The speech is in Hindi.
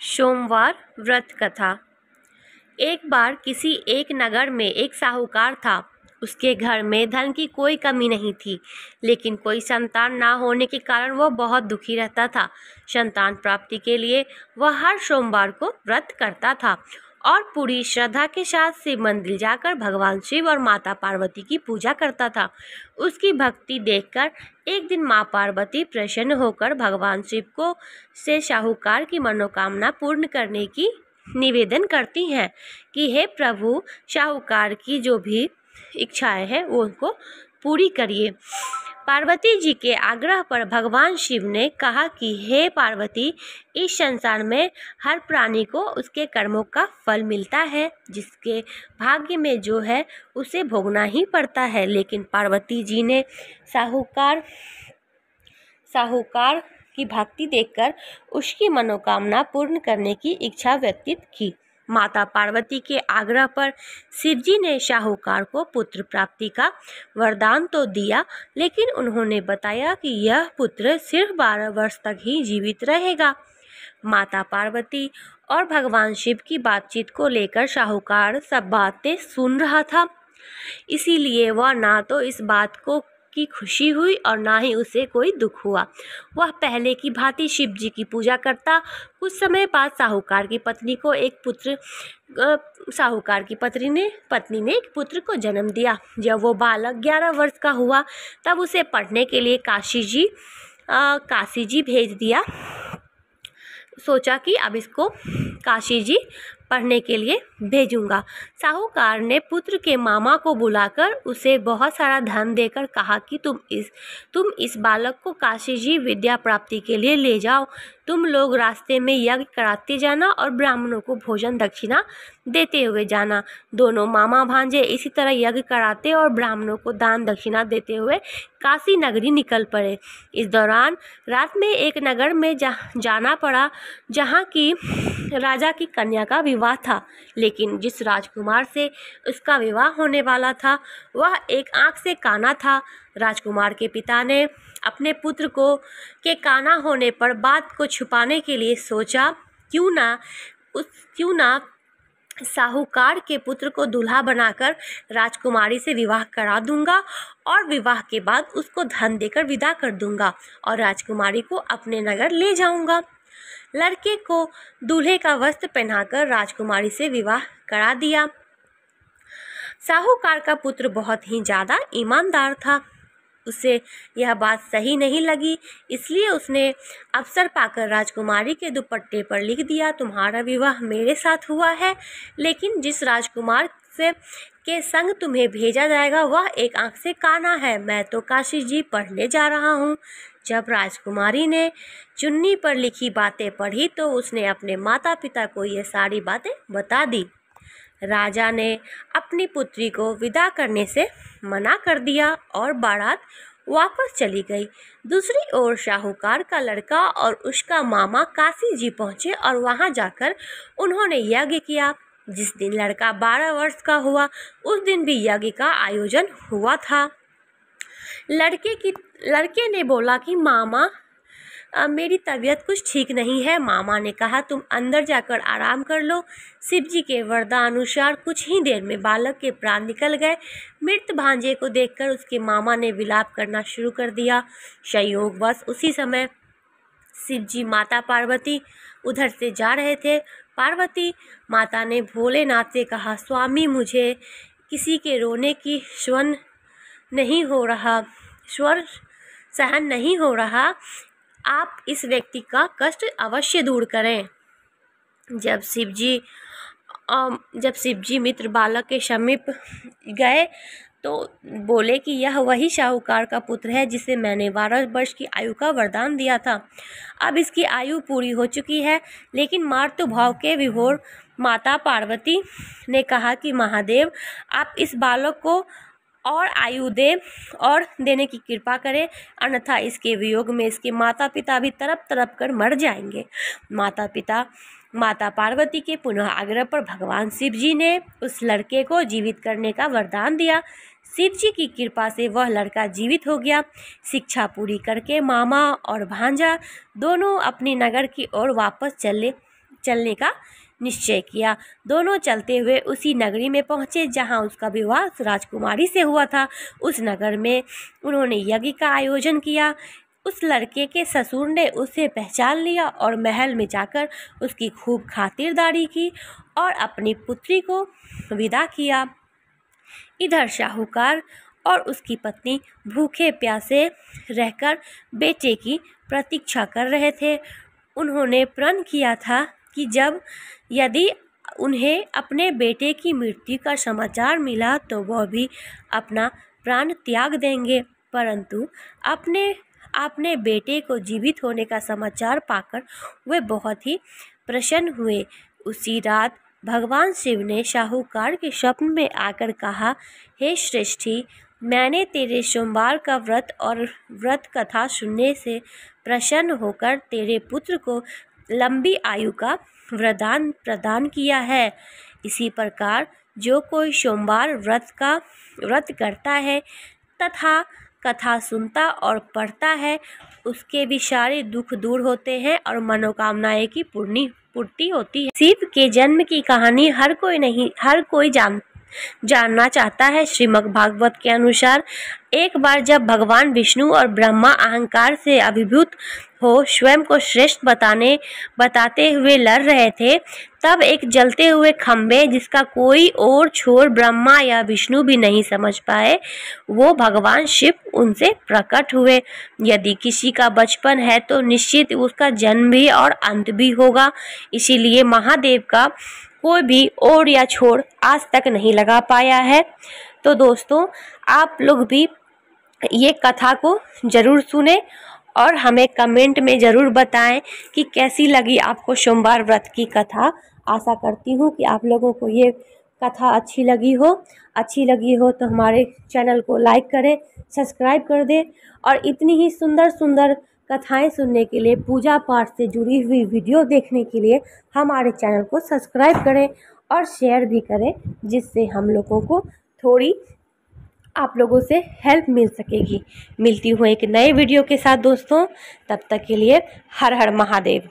सोमवार व्रत कथा। एक बार किसी एक नगर में एक साहूकार था। उसके घर में धन की कोई कमी नहीं थी, लेकिन कोई संतान ना होने के कारण वह बहुत दुखी रहता था। संतान प्राप्ति के लिए वह हर सोमवार को व्रत करता था और पूरी श्रद्धा के साथ शिव मंदिर जाकर भगवान शिव और माता पार्वती की पूजा करता था। उसकी भक्ति देखकर एक दिन माँ पार्वती प्रसन्न होकर भगवान शिव को से साहूकार की मनोकामना पूर्ण करने की निवेदन करती हैं कि हे प्रभु, साहूकार की जो भी इच्छाएं हैं वो उनको पूरी करिए। पार्वती जी के आग्रह पर भगवान शिव ने कहा कि हे पार्वती, इस संसार में हर प्राणी को उसके कर्मों का फल मिलता है। जिसके भाग्य में जो है उसे भोगना ही पड़ता है। लेकिन पार्वती जी ने साहूकार की भक्ति देखकर उसकी मनोकामना पूर्ण करने की इच्छा व्यक्त की। माता पार्वती के आग्रह पर शिवजी ने साहूकार को पुत्र प्राप्ति का वरदान तो दिया, लेकिन उन्होंने बताया कि यह पुत्र सिर्फ 12 वर्ष तक ही जीवित रहेगा। माता पार्वती और भगवान शिव की बातचीत को लेकर साहूकार सब बातें सुन रहा था, इसीलिए वह ना तो इस बात को की खुशी हुई और ना ही उसे कोई दुख हुआ। वह पहले की भांति शिव जी की पूजा करता। कुछ समय बाद साहूकार की पत्नी ने एक पुत्र को जन्म दिया। जब वो बालक 11 वर्ष का हुआ तब उसे पढ़ने के लिए काशी जी भेज दिया। सोचा कि अब इसको काशी जी पढ़ने के लिए भेजूंगा। साहूकार ने पुत्र के मामा को बुलाकर उसे बहुत सारा धन देकर कहा कि तुम इस बालक को काशी जी विद्या प्राप्ति के लिए ले जाओ। तुम लोग रास्ते में यज्ञ कराते जाना और ब्राह्मणों को भोजन दक्षिणा देते हुए जाना। दोनों मामा भांजे इसी तरह यज्ञ कराते और ब्राह्मणों को दान दक्षिणा देते हुए काशी नगरी निकल पड़े। इस दौरान रात में एक नगर में जाना पड़ा जहाँ की राजा की कन्या का विवाह था। लेकिन जिस राजकुमार से उसका विवाह होने वाला था वह एक आंख से काना था। राजकुमार के पिता ने अपने पुत्र के काना होने पर बात को छुपाने के लिए सोचा, क्यों ना साहूकार के पुत्र को दूल्हा बनाकर राजकुमारी से विवाह करा दूंगा और विवाह के बाद उसको धन देकर विदा कर दूंगा और राजकुमारी को अपने नगर ले जाऊंगा। लड़के को दूल्हे का वस्त्र पहनाकर राजकुमारी से विवाह करा दिया। साहूकार का पुत्र बहुत ही ज़्यादा ईमानदार था। उसे यह बात सही नहीं लगी, इसलिए उसने अवसर पाकर राजकुमारी के दुपट्टे पर लिख दिया, तुम्हारा विवाह मेरे साथ हुआ है, लेकिन जिस राजकुमार के संग तुम्हें भेजा जाएगा वह एक आंख से काना है। मैं तो काशी जी पढ़ने जा रहा हूँ। जब राजकुमारी ने चुन्नी पर लिखी बातें पढ़ी तो उसने अपने माता पिता को ये सारी बातें बता दी। राजा ने अपनी पुत्री को विदा करने से मना कर दिया और बारात वापस चली गई। दूसरी ओर साहूकार का लड़का और उसका मामा काशी जी पहुँचे और वहाँ जाकर उन्होंने यज्ञ किया। जिस दिन लड़का 12 वर्ष का हुआ उस दिन भी यज्ञ का आयोजन हुआ था। लड़के ने बोला कि मामा, मेरी तबीयत कुछ ठीक नहीं है। मामा ने कहा, तुम अंदर जाकर आराम कर लो। शिव जी के वरदानुसार कुछ ही देर में बालक के प्राण निकल गए। मृत भांजे को देखकर उसके मामा ने विलाप करना शुरू कर दिया। संयोगवश उसी समय शिव जी माता पार्वती उधर से जा रहे थे। पार्वती माता ने भोलेनाथ से कहा, स्वामी, मुझे किसी के रोने की स्वर सहन नहीं हो रहा। आप इस व्यक्ति का कष्ट अवश्य दूर करें। जब शिवजी मित्र बालक के समीप गए तो बोले कि यह वही साहूकार का पुत्र है जिसे मैंने 12 वर्ष की आयु का वरदान दिया था। अब इसकी आयु पूरी हो चुकी है। लेकिन मातृभाव के विभोर माता पार्वती ने कहा कि महादेव, आप इस बालक को और आयु देने की कृपा करें, अन्यथा इसके वियोग में इसके माता पिता भी तड़प तड़प कर मर जाएंगे। माता पार्वती के पुनः आग्रह पर भगवान शिव जी ने उस लड़के को जीवित करने का वरदान दिया। शिव जी की कृपा से वह लड़का जीवित हो गया। शिक्षा पूरी करके मामा और भांजा दोनों अपनी नगर की ओर वापस चलने का निश्चय किया। दोनों चलते हुए उसी नगरी में पहुँचे जहाँ उसका विवाह राजकुमारी से हुआ था। उस नगर में उन्होंने यज्ञ का आयोजन किया। उस लड़के के ससुर ने उसे पहचान लिया और महल में जाकर उसकी खूब खातिरदारी की और अपनी पुत्री को विदा किया। इधर शाहूकार और उसकी पत्नी भूखे प्यासे रहकर बेटे की प्रतीक्षा कर रहे थे। उन्होंने प्रण किया था कि यदि उन्हें अपने बेटे की मृत्यु का समाचार मिला तो वह भी अपना प्राण त्याग देंगे, परंतु अपने बेटे को जीवित होने का समाचार पाकर वे बहुत ही प्रसन्न हुए। उसी रात भगवान शिव ने शाहूकार के स्वप्न में आकर कहा, हे श्रेष्ठी, मैंने तेरे सोमवार का व्रत और व्रत कथा सुनने से प्रसन्न होकर तेरे पुत्र को लंबी आयु का वरदान प्रदान किया है। इसी प्रकार जो कोई सोमवार व्रत करता है तथा कथा सुनता और पढ़ता है, उसके भी सारे दुख दूर होते हैं और मनोकामनाएं की पूर्ति होती है। शिव के जन्म की कहानी हर कोई जानना चाहता है। श्रीमद् भागवत के अनुसार एक बार जब भगवान विष्णु और ब्रह्मा अहंकार से अभिभूत हो स्वयं को श्रेष्ठ बताते हुए लड़ रहे थे, तब एक जलते हुए खंभे जिसका कोई और छोर ब्रह्मा या विष्णु भी नहीं समझ पाए, वो भगवान शिव उनसे प्रकट हुए। यदि किसी का बचपन है तो निश्चित उसका जन्म भी और अंत भी होगा। इसीलिए महादेव का कोई भी ओर या छोर आज तक नहीं लगा पाया है। तो दोस्तों, आप लोग भी ये कथा को ज़रूर सुने और हमें कमेंट में ज़रूर बताएं कि कैसी लगी आपको सोमवार व्रत की कथा। आशा करती हूँ कि आप लोगों को ये कथा अच्छी लगी हो तो हमारे चैनल को लाइक करें, सब्सक्राइब कर दें और इतनी ही सुंदर सुंदर कथाएं सुनने के लिए, पूजा पाठ से जुड़ी हुई वीडियो देखने के लिए हमारे चैनल को सब्सक्राइब करें और शेयर भी करें, जिससे हम लोगों को थोड़ी आप लोगों से हेल्प मिल सकेगी। मिलती हूँ एक नए वीडियो के साथ दोस्तों, तब तक के लिए हर हर महादेव।